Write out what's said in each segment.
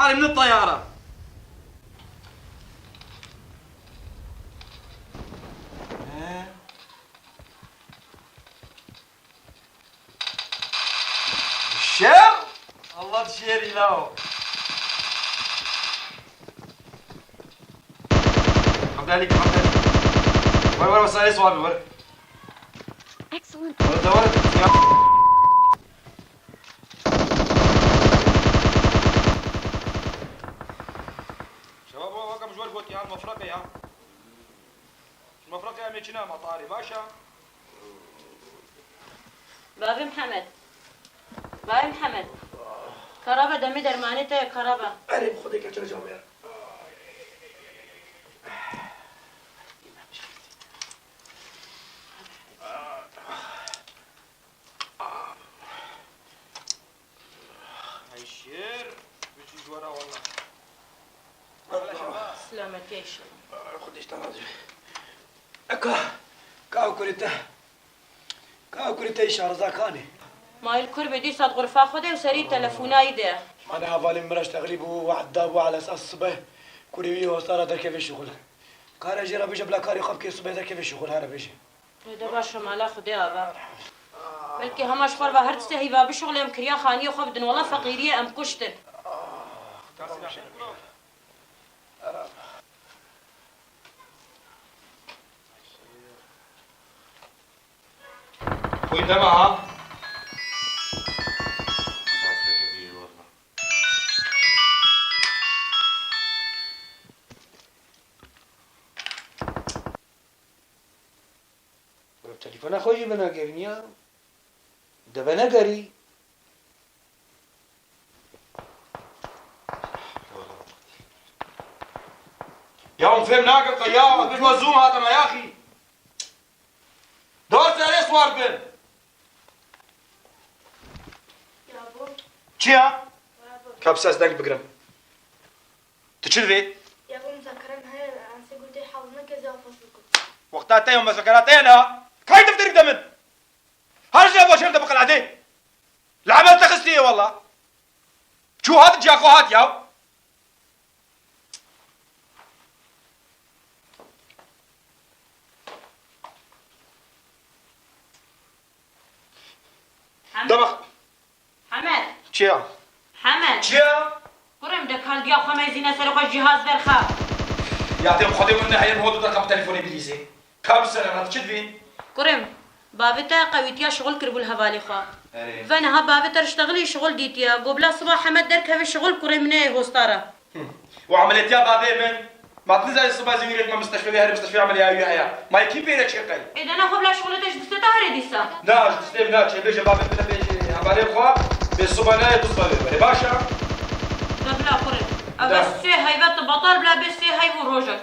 حالي من الطيارة. الشير الله تشيري له. قبل عليك وين وصل صوابي ورد. Excellent. ورد شباب وقف جوال قلت يا المفرقة يا المفرقة يا ميتشنا مطاري باشا. بابي محمد كهربا دمي درمانيته يا كهربا. أريم خذيك يا جماعة. هالشير بيجي جوارا والله. سلامتك يا شيخ. خذيش تناجي. كاو كريتا إشارة زاكاني. ما الكل بدي صاد غرفة خده وسري تلفوناي ده. أنا هفالي مرش تغليب وواحد دابو على أساس الصبح كوري وصار هذا كيف الشغل. كارا جرا بيجي بلا كاري خب كيف الصبح هذا كيف الشغل هذا بيجي. ده باش مالا خده أبا. بلكي هماش فربا هرت هيبا بشغل يوم كريا خانية خبدن والله فقيرية أم كشتن. خوي ده معها. تليفون خوي بنا قرنيا ده بنا قري يا ام فهم ناقل طيارة مش مزوم هذا ما يا أخي. دور عليه صوار بن. چیا؟ كابساس دنگ بگرم. تشرفي؟ يا ابو مذاكرة هاي أنسى قلت حاولنا كذا وفصلكم. وقتها تيهم مذاكراتي أنا. كاي تفترق دمن. هرجع أبو شرطة بقى العدي. العمل تخستيه والله. شو هذا جاكو هات ياو؟ دمخ. حمد. چیا؟ حمد. چیا؟ قرم ده كان ديا خميزين سرقة جهاز درخا. يعطيهم خدمة من هاي الموضوع ده رقم تليفوني بليزي. كم سنة ما تشدفين؟ قرم بابتا قويتيا شغل كربو الهوالي خا. أري. فانا بابتا اشتغلي شغل ديتيا قبل صباح حمد درك هذا الشغل كرمناه هوستارا. وعملت يا بابي من ما تنزل الصبح زميلك ما مستشفى بها مستشفى عملية وياها ما يكيب بينك شقي. إذا أنا قبل شغل تيجي تستهري ديسا. لا تسلم لا شيء بيجي بابي بنا بيجي عملية خوا بالصبح لا تصبح بني باشا. لا قرن بس هاي بات بطل بلا بس هاي وروجك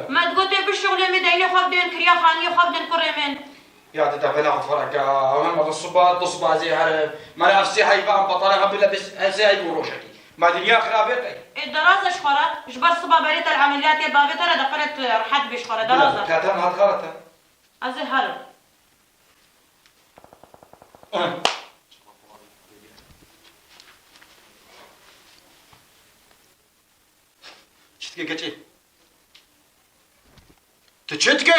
ما تقولي بالشغل مديني خابدين كريا خاني خابدين كريمين يا تتابع فرق هم الصبح تصبح زي عرب ما نفسي هاي فاهم بطلها بلا بس زي هاي وروجك ما دنيا خرابتي الدراسة شخرة جبر صبح بريت العمليات يا بابي ترى دخلت رحت بشخرة دراسة كاتم هاد خرطة أزي هرب شتكي كتشي تشتكي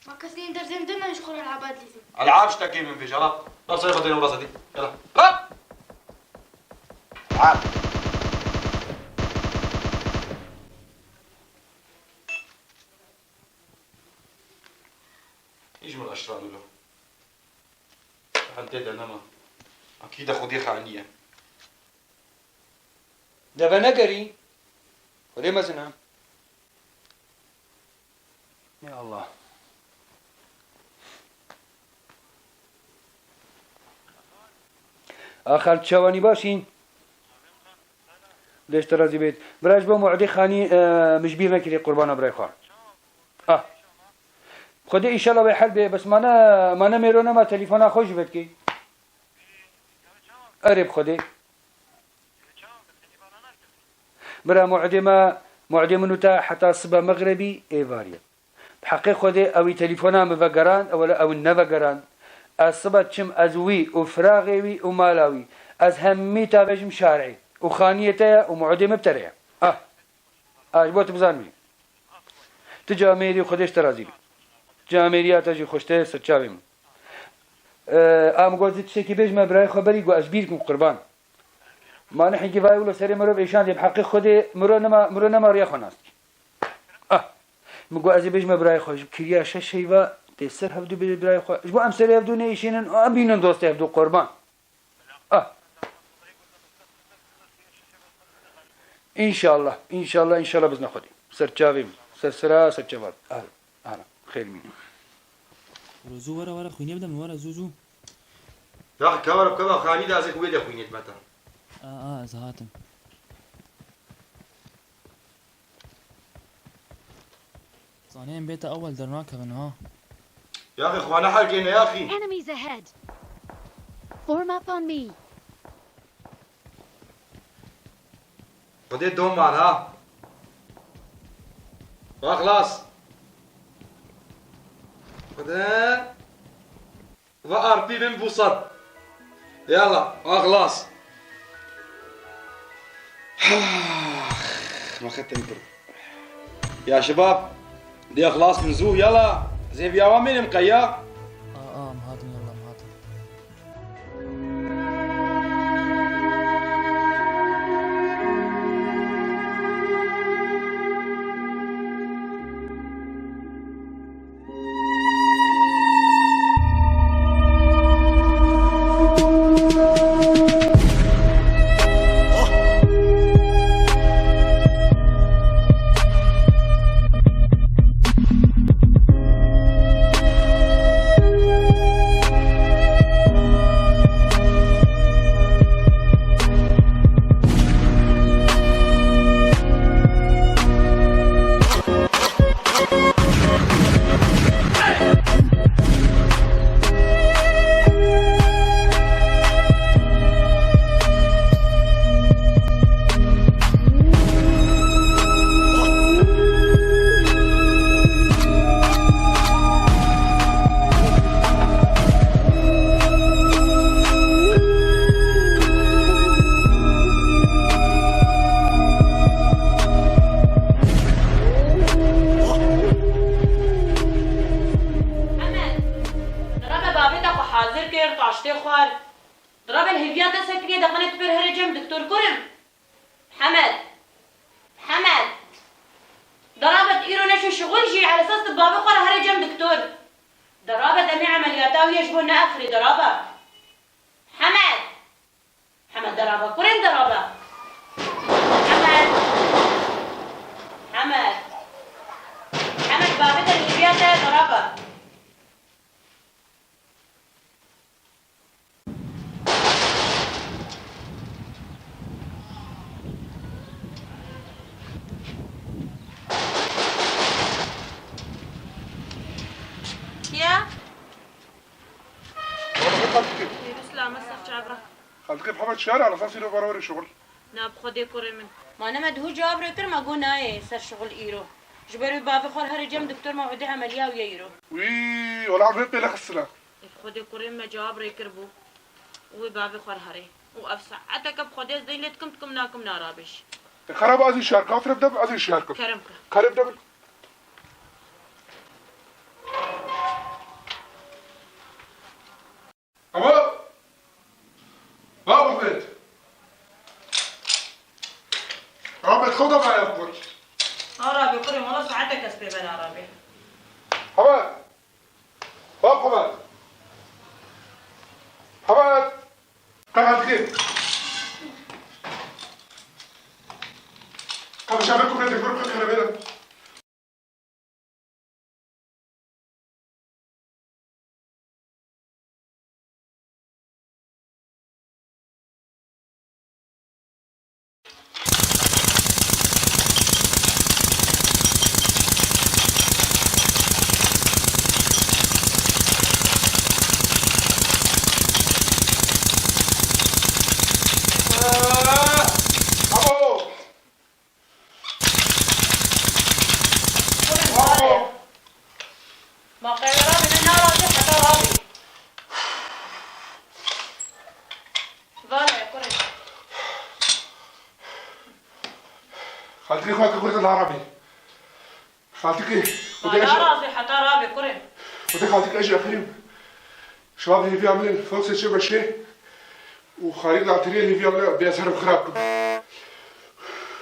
ما كسرين درزين دنا يشخر العباد ليزي. العاب اشتكي من في جرا لا صيغه دين الراسه دي يلا ها تعال يجي من الاشرار له حدد انا ما اكيد اخذ خانيه ده بنا قري وليه ما زنا يا الله آخر تشواني باشين ليش ترازي بيت براش بموعدي خاني مجبير نكري قربانا براي خوار خدي إن شاء الله بحل بي بس ما ميرونا ما تليفونا خوش بتكي قريب خدي برا معدي منو تا حتى صبا مغربي ايفاريا بحقيقة خدي اوي تليفونا مفقران او النفقران الصبا تشم ازوي وفراغي ومالاوي از همي تابجم شارعي وخانيته ومعدمه بتريا بوت بزانمي تجاميري وخدش ترازي جاميريات اجي خوشته سچاوم قلت شيكي بيج ما براي خبري جو اشبيلكم قربان ما نحن كيفاي ولا سري مرو بيشان دي بحقي خدي مرو نما ريا خناس مگو ازي بيج ما براي خوش كريا شيوا تسر هبدو براي خو جو ام سري هبدو نيشين ابين دوست هبدو قربان ان شاء الله بزنا خدي سرچاوم سرچاوم اهلا خير مين زو ورا خويني بدم ورا زوزو يا اخي كبر بكبر خاني ده ازيك ويلي خوينيت متى زهاتم صانين بيت اول درناك بنها يا اخي اخوانا حاجينا يا اخي Enemies ahead. Form up on me. بديت دوم معنا خلاص بعدين ار بي من بوصل يلا خلاص ما اخذتني برد يا شباب دي خلاص بنزوه يلا زي في اوامر مقيا مهاتم يلا مهاتم ضرب الهيفيات سكرية دخلت برهرجم دكتور كرم محمد ضربت ايرو نشو شغل جي على اساس بابا خور هرجم دكتور ضربت امي عملياتها ويجبونا اخري ضربة محمد ضربة كرم ضربة محمد بابا الهيفيات ضربة خلتك محمد شارع على اساس انه برا شغل ناب خدي كوري من ما انا مدهو جواب ركر ما قلنا ايه سر شغل ايرو جبروا بابي خور هرجم دكتور موعدي عمليه ويا ايرو وي ولا عرفت لك السنه خدي كوري ما جواب ركر بو وبابي خور هري وافسع عتك بخدي زينتكم تكم ناكم نارابش خراب ازي شاركه افرب دب ازي شاركه كرم دب أبا عبد خذها معي أفضل عربي قري مرة ساعتك أسبي بين عربي حماد قاعد كيف قاعد شعبكم لا تكبروا كيف خلبنا خالتك اخوك قلت العربي خالتك ايه لا راسي حتى رابي كرم ودي خالتك ايش يا كريم شباب اللي في عاملين فوكس الشبه شيء وخارج العطريه اللي في عاملين بيظهر خرابكم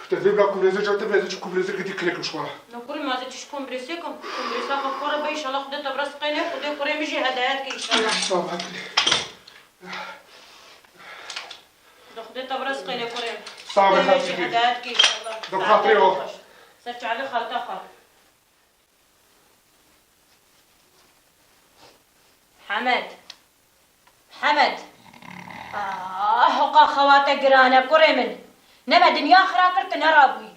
تقدر لكم لازم جات بيزكم لازم كده كليك شويه نقول ما زدتش كومبريسيكم كومبريساكم كورة بي ان شاء الله خدتها براس قيني خدي كورة يجي هداياتك ان شاء الله صعب هاتي خدتها براس قيني كورة صعب يجي خالتك هداياتك ان شاء الله دم خاطري اهو سرت على خالتها خال حمد حقا خواتك قرانا كريمن نما دنيا خراكرت نرابوي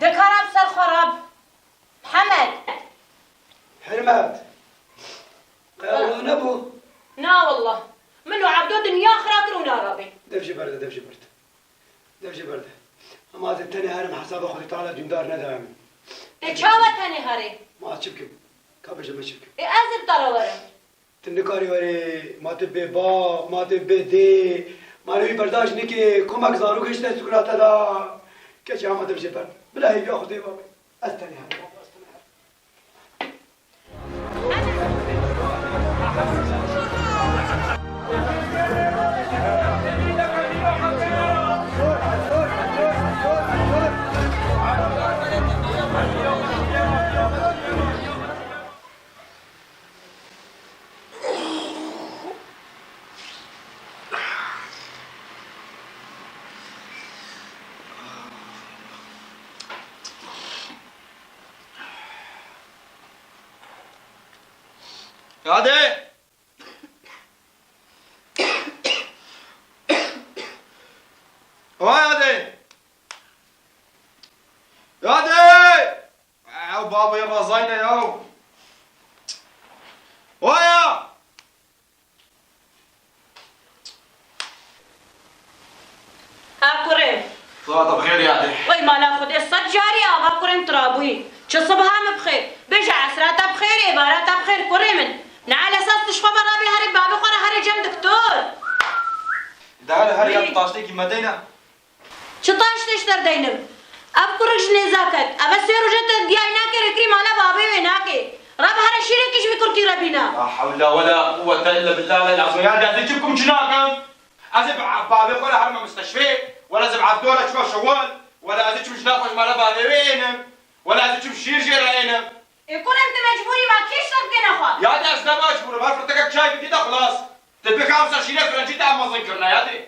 دكارب سر خراب محمد حرمات قالوا نبو نا والله منو عبدو دنيا خراكر ونرابي دفشي برده اما تتني هرم حساب اخذ تعالى جندار ندام تشاوت هني هري ما تشبكم كابش ما تشبكم ازل ترى ورا تنكاري وري ما تبي با ما تبي دي ما نبي برداشت نكي كومك زارو كش تسكرات هذا كش عم تمشي برد بلا هي بياخذ دي بابي استني هرم هادي هادي يا بابا يلا زينه يا ويا كريم صلاة بخير يا هادي وي ما ناخذ الصجاري ابا كريم ترابوي شو صبها بخير بيجي عسراتها بخير عباراتها بخير كريم على اساس تشخبر رابي هري بابي قرا هري جنب دكتور ده هري طاشتي مدينه شو طاش تشتر دينم ابكرش نزاكت ابى سيرو جت دي هناك ركري مالا بابي هناك راب هري شيرك ايش بكركي ربينا لا حول ولا قوة الا بالله العظيم يا هادي ازيدكم جناكم ازب بابي قرا هرم مستشفى ولا زب عبدوله شو شوال ولا ازيدكم جناكم مالا بابي وينم ولا ازيدكم شير جيرانم يكون انت مجبوري ما كيش تركنا اخوات يا دي أصلا مجبور ما فرتك شايف كده خلاص تبي 25 فرنجي تعال ما ذكرنا يا دي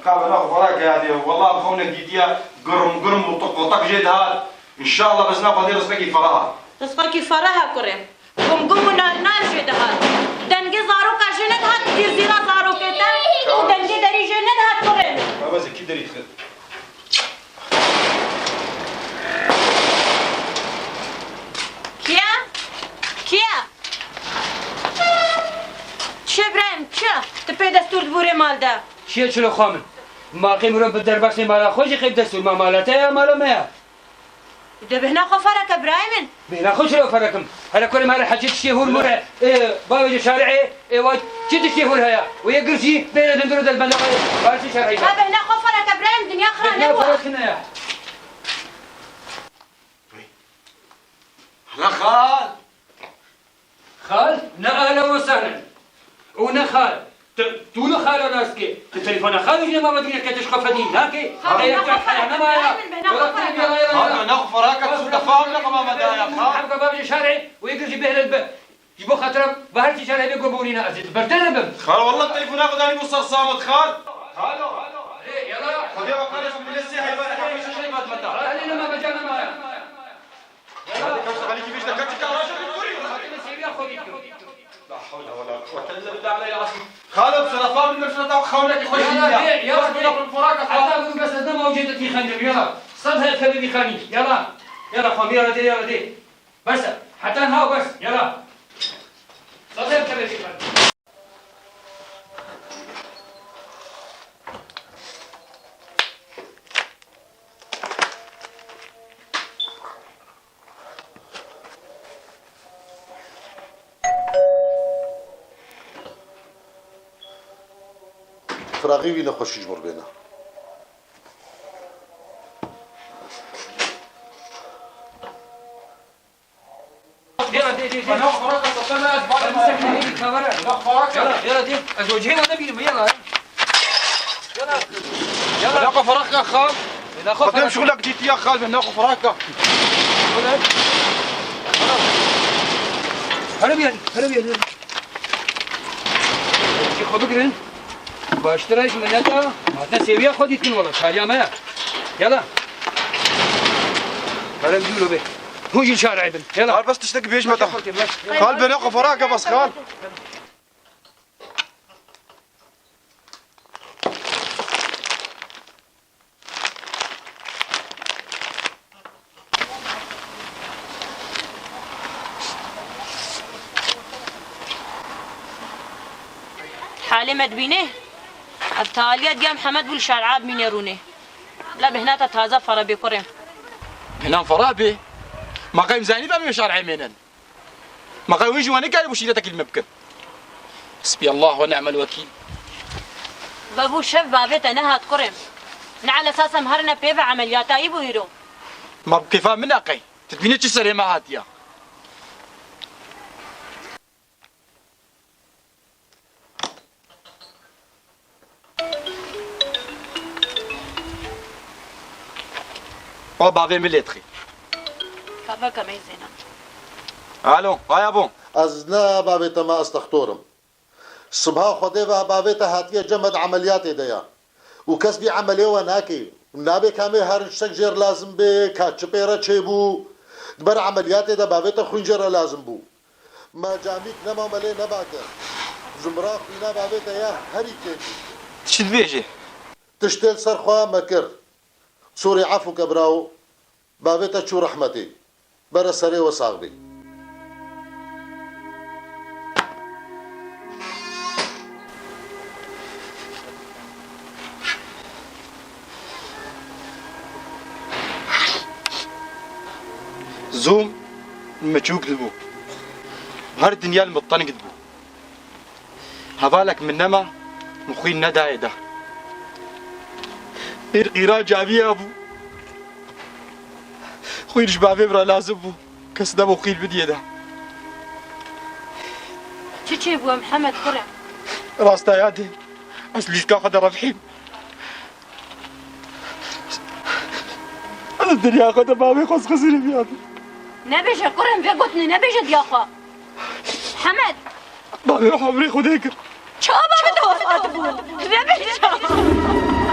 قابل ناخذ وراك يا دي والله بخونك جديا قرم وطق جد هذا ان شاء الله بس ناخذ رزقك فراها رزقك فراها كريم قم نار جد هذا دنجي زاروك جند هات دير زيرا زاروك تا ودنجي دري جند هات كريم ما بس كي دري تخد كيا چه ابراهیم چه تپی دستور دبوری مال ده شيء شلو خامن ما قيمرون بالدرباس مالا خوشي خيب دستور ما مالته يا مالا ما ده بهنا خفرك ابراهيم بينا خوش لو فرقم هلا كل ما راح حجيت شيء هو المرة بابا شارعي وايد جد شيء هو الهيا ويقرشي بين دندرو البنا بارش شارعي ما بهنا خفرك ابراهيم دنيا خرا نبوه فرقنا يا هلا خال اهلا وسهلا ونخال تقولوا خال ناسكي التليفون خال يجي ما بدي كتش خفدين هاكي هذا يفتح انا ما هذا ناخذ فراك تفاهم لك ما مدى يا خال حبك باب شارعي ويقرشي به الباب يبو خاطر بهرتي شارعي بيقبونينا ازيد بردنا خال والله التليفون اخذ اني وصل صامت خال يلا خذي وقالش من السي هاي بقى حبيش شيء ما تمتع اهلنا ما بجانا معايا هذيك وش خليكي فيش دكتك لا حول ولا قوة الا بالله علي العظيم خالد سلفان من الفلطة وخونك يخش يلا بالفراق حتى بس ما وجدت في خنجر يلا صدها الكبير خاني يلا خام يلا دي بس حتى نهاو بس يلا صدها الكبير خاني فراغي وين خوش يجمر بينا يلا دي دي انا فراك صفنا انا فراك يلا يلا دي ازوجين انا بيهم يلا يلا يلا ناخذ فراك يا خال ناخذ قدام شغلك جيت يا خال ناخذ فراك هرب يلا خذ بقرن باشتريش من هذا ما تسويها خذ يتكن والله شاريا ما يلا هرب يقولوا به هو يجي شارع ابن يلا خال بس تشتك بيش متى خال بناخذ فراك بس خال حالي مدبينه التالية دي محمد بالشارع من يرونه لا بهنا تتهذا فربي كريم هنا فرابي ما قايم زاني بقى شارع يمينا ما قايم يجي وانا قال بوشيلتك المبكر حسبي الله ونعم الوكيل بابو الشيف بابيت انا هات كريم من على اساس مهرنا بيبع عمليات ايبو يرو ما بكيفا من اقي تتبيني تشسر ما هاتيا او بابي مليتخي كفا كما زينه الو هاي ابو از نا بابێتە ما ئەستەختۆرم سبها خۆدێ بە بابێتە هاتیە جەمەد عملیاتێ دەیە و کەس بی عملێوە ناکەی نابێ کامێ هەر شتێک ژێر لازم بێ کات چ پێرە چێ بوو بەر عملیاتێدا بابێتە خوینجێرە لازم بوو ماجامیک نەمامەلێ نەباکە زمرا خوینا بابێتە یا هەری کێکی چی دبێژێ تشتێت سەرخوا مەکرد سووری عەفوکە براو بابێتە چوو ڕەحمەتی بەرە سەرێوە ساغبی زوم المجوق دبو هر الدنيا المطنق دبو هذالك من نما مخوي النداية ده غير جابي ابو خوي الشباب برا لازم بو كس دبو خوي البديه ده تشي بو محمد كريم راستا يادي اصلي كاخذ رفحين الدنيا خذ بابي خص خسر بيادي نبيجة كرم في قطني نبيجة يا أخا حمد بابي روح عمري خذ هيك شو بابا دوت أتبون نبيجة